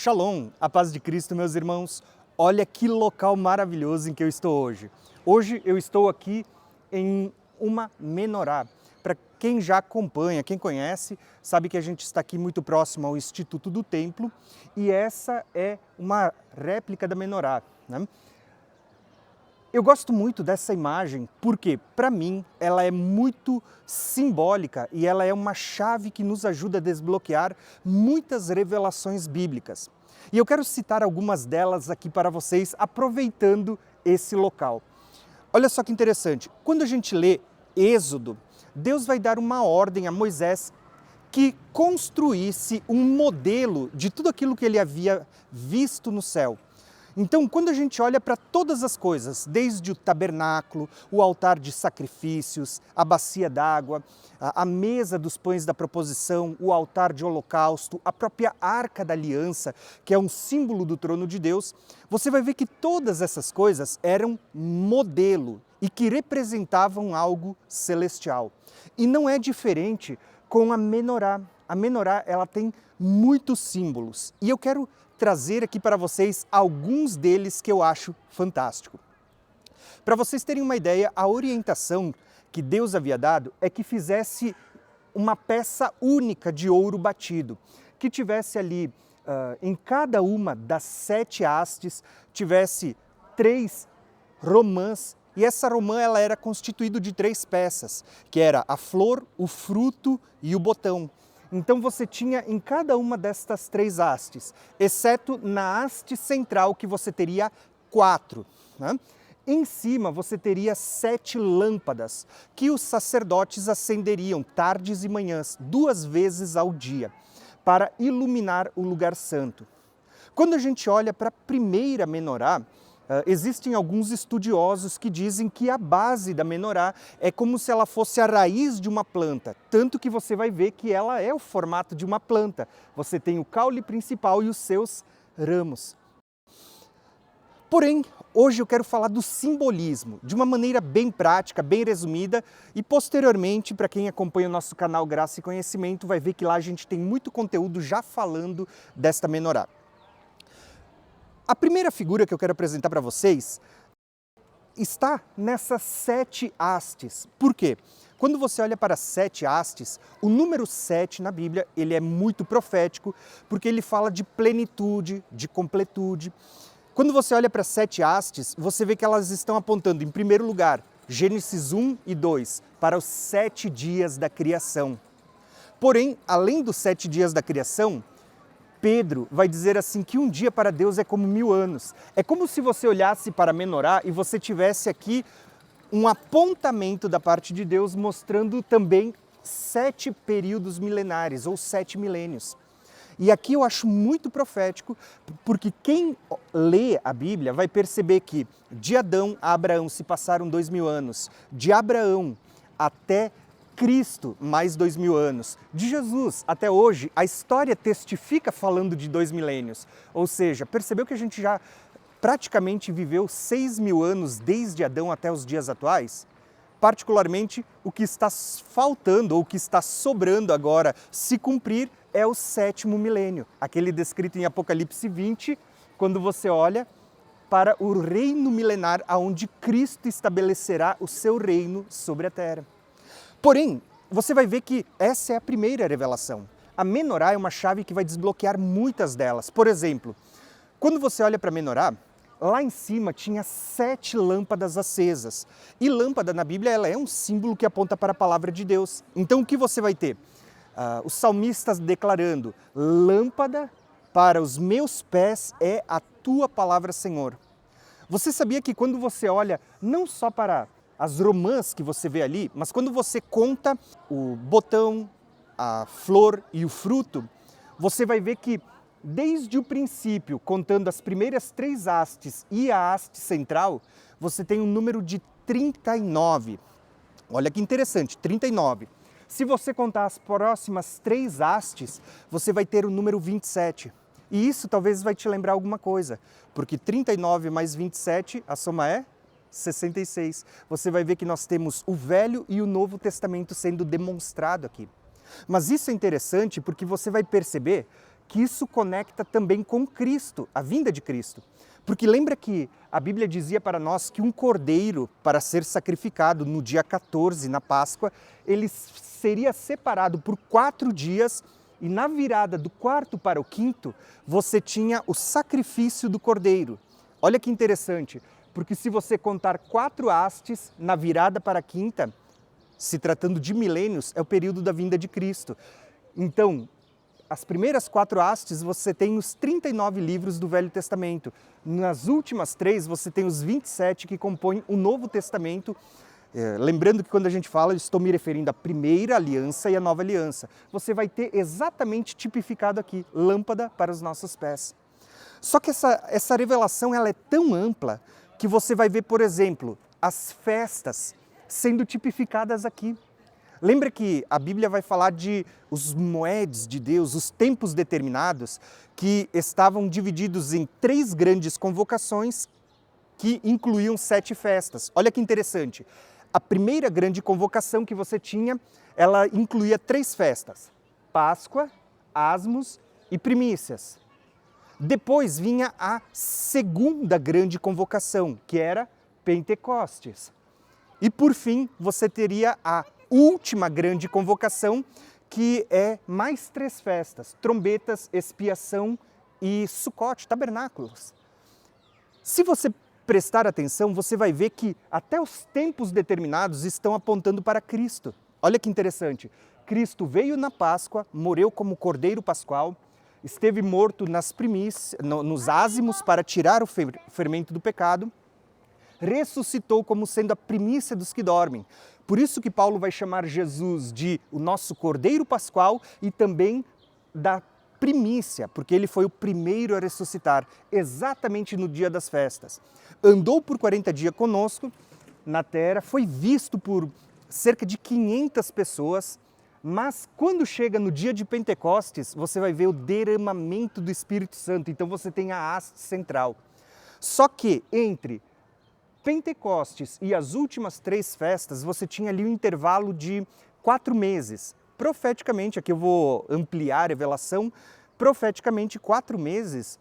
Shalom, a paz de Cristo, meus irmãos. Olha que local maravilhoso em que eu estou hoje. Hoje eu estou aqui em uma menorá. Para quem já acompanha, quem conhece, sabe que a gente está aqui muito próximo ao Instituto do Templo e essa é uma réplica da menorá, né? Eu gosto muito dessa imagem porque, para mim, ela é muito simbólica e ela é uma chave que nos ajuda a desbloquear muitas revelações bíblicas. E eu quero citar algumas delas aqui para vocês, aproveitando esse local. Olha só que interessante, quando a gente lê Êxodo, Deus vai dar uma ordem a Moisés que construísse um modelo de tudo aquilo que ele havia visto no céu. Então, quando a gente olha para todas as coisas, desde o tabernáculo, o altar de sacrifícios, a bacia d'água, a mesa dos pães da proposição, o altar de holocausto, a própria arca da aliança, que é um símbolo do trono de Deus, você vai ver que todas essas coisas eram modelo e que representavam algo celestial. E não é diferente com a menorá. A menorá, ela tem muitos símbolos e eu quero trazer aqui para vocês alguns deles que eu acho fantástico. Para vocês terem uma ideia, a orientação que Deus havia dado é que fizesse uma peça única de ouro batido, que tivesse ali, em cada uma das 7 hastes, tivesse 3 romãs, e essa romã ela era constituída de 3 peças, que era a flor, o fruto e o botão. Então você tinha em cada uma destas 3 hastes, exceto na haste central que você teria 4, né? Em cima você teria 7 lâmpadas que os sacerdotes acenderiam tardes e manhãs, 2 vezes ao dia, para iluminar o lugar santo. Quando a gente olha para a primeira menorá, existem alguns estudiosos que dizem que a base da menorá é como se ela fosse a raiz de uma planta, tanto que você vai ver que ela é o formato de uma planta. Você tem o caule principal e os seus ramos. Porém, hoje eu quero falar do simbolismo, de uma maneira bem prática, bem resumida, e posteriormente, para quem acompanha o nosso canal Graça e Conhecimento, vai ver que lá a gente tem muito conteúdo já falando desta menorá. A primeira figura que eu quero apresentar para vocês está nessas 7 hastes. Por quê? Quando você olha para as 7 hastes, o número 7 na Bíblia, ele é muito profético, porque ele fala de plenitude, de completude. Quando você olha para as 7 hastes, você vê que elas estão apontando, em primeiro lugar, Gênesis 1 e 2, para os 7 dias da criação. Porém, além dos 7 dias da criação, Pedro vai dizer assim que um dia para Deus é como 1000 anos. É como se você olhasse para a menorá e você tivesse aqui um apontamento da parte de Deus mostrando também 7 períodos milenares ou 7 milênios. E aqui eu acho muito profético, porque quem lê a Bíblia vai perceber que de Adão a Abraão se passaram 2000 anos, de Abraão até Cristo, mais 2000 anos. De Jesus até hoje, a história testifica falando de 2 milênios. Ou seja, percebeu que a gente já praticamente viveu 6000 anos desde Adão até os dias atuais? Particularmente, o que está faltando ou o que está sobrando agora se cumprir é o 7º milênio, aquele descrito em Apocalipse 20, quando você olha para o reino milenar, aonde Cristo estabelecerá o seu reino sobre a terra. Porém, você vai ver que essa é a primeira revelação. A menorá é uma chave que vai desbloquear muitas delas. Por exemplo, quando você olha para a menorá, lá em cima tinha 7 lâmpadas acesas. E lâmpada na Bíblia ela é um símbolo que aponta para a palavra de Deus. Então o que você vai ter? Os salmistas declarando, lâmpada para os meus pés é a tua palavra, Senhor. Você sabia que quando você olha não só para as romãs que você vê ali, mas quando você conta o botão, a flor e o fruto, você vai ver que desde o princípio, contando as primeiras 3 hastes e a haste central, você tem um número de 39. Olha que interessante, 39. Se você contar as próximas 3 hastes, você vai ter o número 27. E isso talvez vai te lembrar alguma coisa, porque 39 mais 27, a soma é 66. Você vai ver que nós temos o Velho e o Novo Testamento sendo demonstrado aqui. Mas isso é interessante porque você vai perceber que isso conecta também com Cristo, a vinda de Cristo. Porque lembra que a Bíblia dizia para nós que um cordeiro, para ser sacrificado no dia 14, na Páscoa, ele seria separado por 4 dias e na virada do quarto para o quinto, você tinha o sacrifício do cordeiro. Olha que interessante, porque se você contar 4 hastes na virada para a quinta, se tratando de milênios, é o período da vinda de Cristo. Então, as primeiras 4 hastes, você tem os 39 livros do Velho Testamento. Nas últimas 3, você tem os 27 que compõem o Novo Testamento. Lembrando que quando a gente fala, eu estou me referindo à primeira aliança e à nova aliança. Você vai ter exatamente tipificado aqui, lâmpada para os nossos pés. Só que essa revelação ela é tão ampla que você vai ver, por exemplo, as festas sendo tipificadas aqui. Lembra que a Bíblia vai falar de os moedes de Deus, os tempos determinados, que estavam divididos em 3 grandes convocações que incluíam 7 festas. Olha que interessante. A primeira grande convocação que você tinha, ela incluía 3 festas: Páscoa, Asmos e Primícias. Depois vinha a segunda grande convocação, que era Pentecostes. E por fim, você teria a última grande convocação, que é mais 3 festas: trombetas, expiação e Sucote, tabernáculos. Se você prestar atenção, você vai ver que até os tempos determinados estão apontando para Cristo. Olha que interessante. Cristo veio na Páscoa, morreu como Cordeiro Pascual, esteve morto nas primícias, nos ázimos para tirar o fermento do pecado, ressuscitou como sendo a primícia dos que dormem. Por isso que Paulo vai chamar Jesus de o nosso Cordeiro Pascual e também da primícia, porque ele foi o primeiro a ressuscitar, exatamente no dia das festas. Andou por 40 dias conosco na terra, foi visto por cerca de 500 pessoas, mas quando chega no dia de Pentecostes, você vai ver o derramamento do Espírito Santo, então você tem a haste central. Só que entre Pentecostes e as últimas 3 festas, você tinha ali um intervalo de 4 meses. Profeticamente, aqui eu vou ampliar a revelação, profeticamente 4 meses,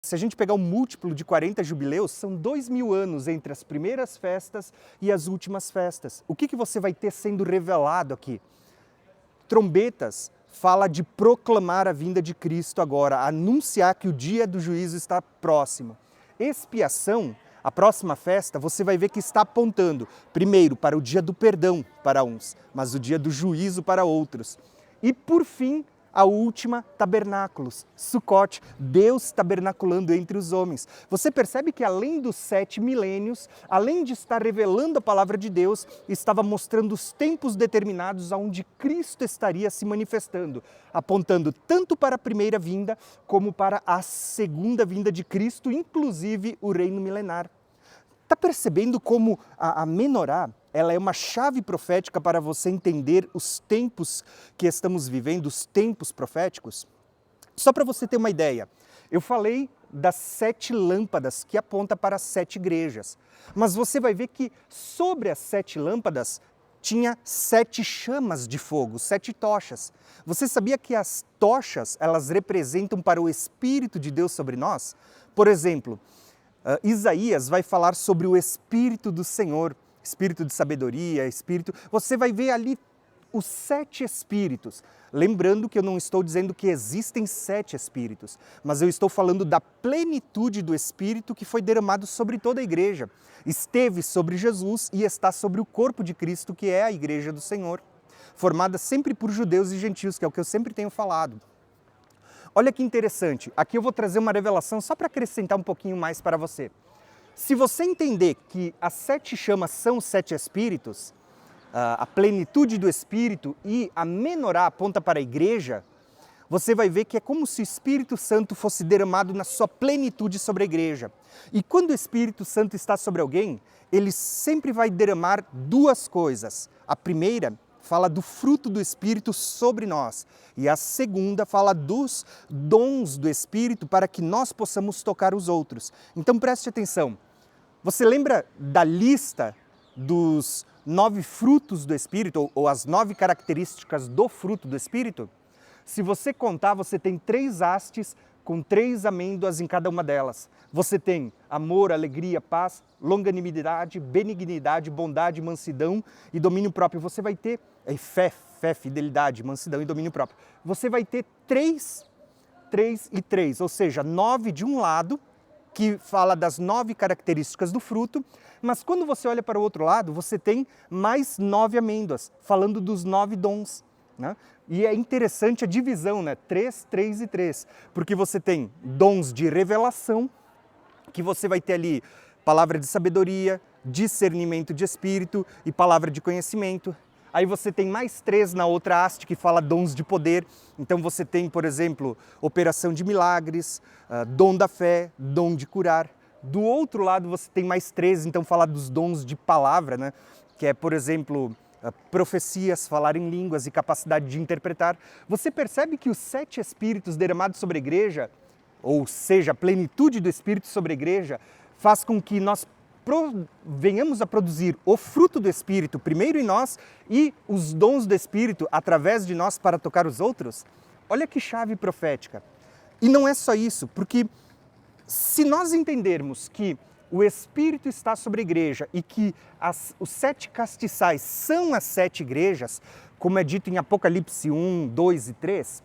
se a gente pegar o múltiplo de 40 jubileus, são 2000 anos entre as primeiras festas e as últimas festas. O que você vai ter sendo revelado aqui? Trombetas fala de proclamar a vinda de Cristo agora, anunciar que o dia do juízo está próximo. Expiação, a próxima festa, você vai ver que está apontando, primeiro, para o dia do perdão para uns, mas o dia do juízo para outros. E, por fim, a última, tabernáculos, Sucote, Deus tabernaculando entre os homens. Você percebe que além dos 7 milênios, além de estar revelando a palavra de Deus, estava mostrando os tempos determinados onde Cristo estaria se manifestando, apontando tanto para a primeira vinda como para a segunda vinda de Cristo, inclusive o reino milenar. Está percebendo como a menorá, ela é uma chave profética para você entender os tempos que estamos vivendo, os tempos proféticos? Só para você ter uma ideia, eu falei das 7 lâmpadas que apontam para as 7 igrejas, mas você vai ver que sobre as 7 lâmpadas tinha 7 chamas de fogo, 7 tochas. Você sabia que as tochas, elas representam para o Espírito de Deus sobre nós? Por exemplo, Isaías vai falar sobre o Espírito do Senhor, Espírito de sabedoria, Espírito... Você vai ver ali os 7 Espíritos. Lembrando que eu não estou dizendo que existem 7 Espíritos, mas eu estou falando da plenitude do Espírito que foi derramado sobre toda a igreja. Esteve sobre Jesus e está sobre o corpo de Cristo, que é a igreja do Senhor, formada sempre por judeus e gentios, que é o que eu sempre tenho falado. Olha que interessante, aqui eu vou trazer uma revelação só para acrescentar um pouquinho mais para você. Se você entender que as 7 chamas são os 7 Espíritos, a plenitude do Espírito e a menorá aponta para a igreja, você vai ver que é como se o Espírito Santo fosse derramado na sua plenitude sobre a igreja. E quando o Espírito Santo está sobre alguém, ele sempre vai derramar 2 coisas. A primeira fala do fruto do Espírito sobre nós. E a segunda fala dos dons do Espírito para que nós possamos tocar os outros. Então preste atenção. Você lembra da lista dos 9 frutos do Espírito, ou as 9 características do fruto do Espírito? Se você contar, você tem 3 hastes com 3 amêndoas em cada uma delas. Você tem amor, alegria, paz, longanimidade, benignidade, bondade, mansidão e domínio próprio. Você vai ter fé, fidelidade, mansidão e domínio próprio. Você vai ter 3 e 3, ou seja, 9 de um lado, que fala das 9 características do fruto, mas quando você olha para o outro lado, você tem mais 9 amêndoas, falando dos 9 dons, né? E é interessante a divisão, né? 3, 3 e 3, porque você tem dons de revelação, que você vai ter ali palavra de sabedoria, discernimento de espírito e palavra de conhecimento. Aí você tem mais 3 na outra haste que fala dons de poder. Então você tem, por exemplo, operação de milagres, dom da fé, dom de curar. Do outro lado você tem mais 3, então fala dos dons de palavra, né? Que é, por exemplo, profecias, falar em línguas e capacidade de interpretar. Você percebe que os 7 espíritos derramados sobre a igreja, ou seja, a plenitude do espírito sobre a igreja, faz com que nós venhamos a produzir o fruto do Espírito primeiro em nós e os dons do Espírito através de nós para tocar os outros? Olha que chave profética. E não é só isso, porque se nós entendermos que o Espírito está sobre a igreja e que os 7 castiçais são as 7 igrejas, como é dito em Apocalipse 1, 2 e 3,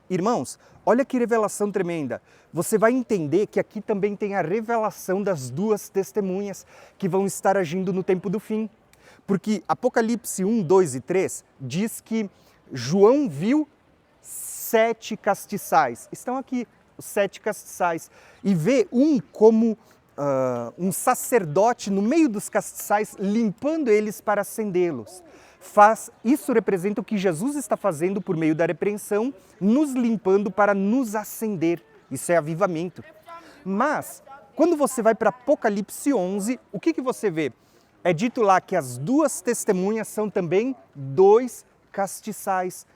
irmãos, olha que revelação tremenda. Você vai entender que aqui também tem a revelação das 2 testemunhas que vão estar agindo no tempo do fim. Porque Apocalipse 1, 2 e 3 diz que João viu 7 castiçais. Estão aqui os 7 castiçais. E vê um como um sacerdote no meio dos castiçais, limpando eles para acendê-los. Isso representa o que Jesus está fazendo por meio da repreensão, nos limpando para nos acender. Isso é avivamento. Mas, quando você vai para Apocalipse 11, o que você vê? É dito lá que as 2 testemunhas são também 2 castiçais.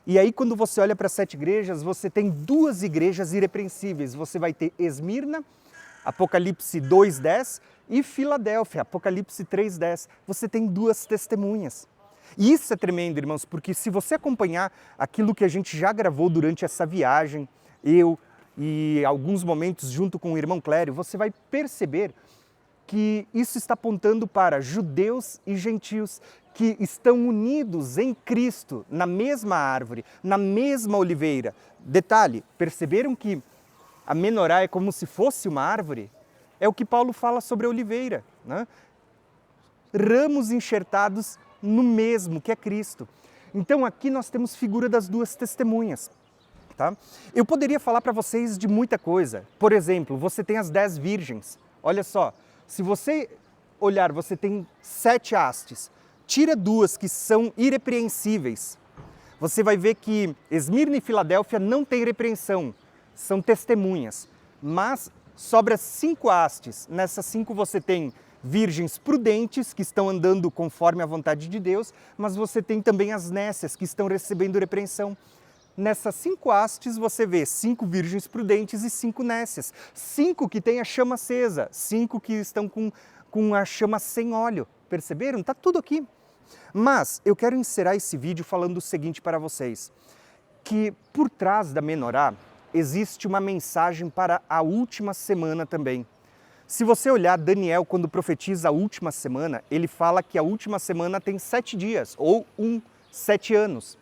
E aí, quando você olha para as 7 igrejas, você tem 2 igrejas irrepreensíveis. Você vai ter Esmirna, Apocalipse 2:10, e Filadélfia, Apocalipse 3:10. Você tem 2 testemunhas. E isso é tremendo, irmãos, porque se você acompanhar aquilo que a gente já gravou durante essa viagem, eu e alguns momentos junto com o irmão Clério, você vai perceber que isso está apontando para judeus e gentios que estão unidos em Cristo, na mesma árvore, na mesma oliveira. Detalhe, perceberam que a menorá é como se fosse uma árvore? É o que Paulo fala sobre a oliveira, né? Ramos enxertados no mesmo, que é Cristo. Então aqui nós temos figura das 2 testemunhas. Tá? Eu poderia falar para vocês de muita coisa. Por exemplo, você tem as 10 virgens. Olha só, se você olhar, você tem 7 hastes. Tira 2 que são irrepreensíveis. Você vai ver que Esmirna e Filadélfia não têm repreensão, são testemunhas. Mas sobra 5 hastes. Nessas 5 você tem virgens prudentes, que estão andando conforme a vontade de Deus, mas você tem também as nécias, que estão recebendo repreensão. Nessas 5 hastes você vê 5 virgens prudentes e 5 nécias. 5 que têm a chama acesa, 5 que estão com a chama sem óleo. Perceberam? Está tudo aqui. Mas eu quero encerrar esse vídeo falando o seguinte para vocês, que por trás da menorá existe uma mensagem para a última semana também. Se você olhar Daniel, quando profetiza a última semana, ele fala que a última semana tem 7 dias, ou 7 anos.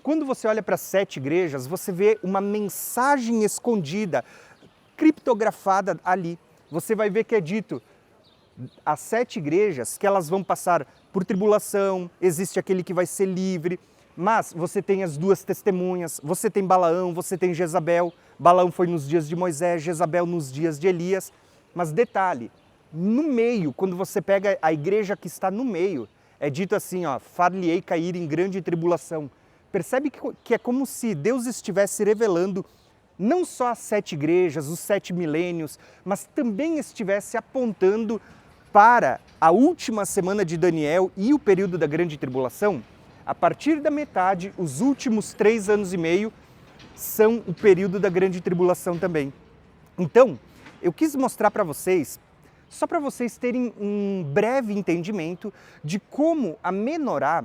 Quando você olha para as 7 igrejas, você vê uma mensagem escondida, criptografada ali. Você vai ver que é dito, as 7 igrejas, que elas vão passar por tribulação, existe aquele que vai ser livre, mas você tem as 2 testemunhas, você tem Balaão, você tem Jezabel. Balaão foi nos dias de Moisés, Jezabel nos dias de Elias. Mas detalhe, no meio, quando você pega a igreja que está no meio, é dito assim, ó, far-lhe-ei cair em grande tribulação. Percebe que é como se Deus estivesse revelando não só as 7 igrejas, os 7 milênios, mas também estivesse apontando para a última semana de Daniel e o período da grande tribulação. A partir da metade, os últimos 3 anos e meio são o período da grande tribulação também. Então, eu quis mostrar para vocês, só para vocês terem um breve entendimento de como a menorá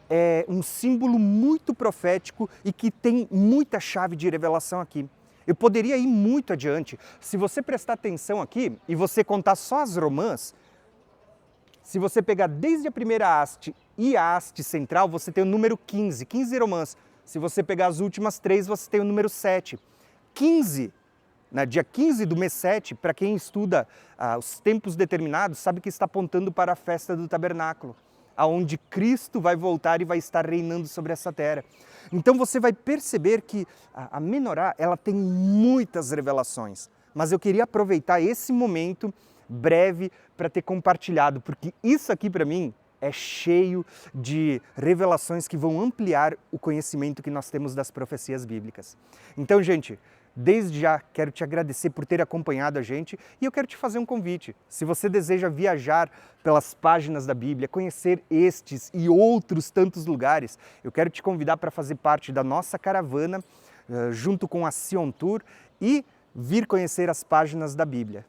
é um símbolo muito profético e que tem muita chave de revelação aqui. Eu poderia ir muito adiante. Se você prestar atenção aqui e você contar só as romãs, se você pegar desde a primeira haste e a haste central, você tem o número 15, 15 romãs. Se você pegar as últimas 3, você tem o número 7. 15, dia 15 do mês 7, para quem estuda os tempos determinados, sabe que está apontando para a festa do tabernáculo, aonde Cristo vai voltar e vai estar reinando sobre essa terra. Então você vai perceber que a menorá, ela tem muitas revelações, mas eu queria aproveitar esse momento breve para ter compartilhado, porque isso aqui para mim é cheio de revelações que vão ampliar o conhecimento que nós temos das profecias bíblicas. Então, gente, desde já quero te agradecer por ter acompanhado a gente e eu quero te fazer um convite. Se você deseja viajar pelas páginas da Bíblia, conhecer estes e outros tantos lugares, eu quero te convidar para fazer parte da nossa caravana junto com a Sion Tour e vir conhecer as páginas da Bíblia.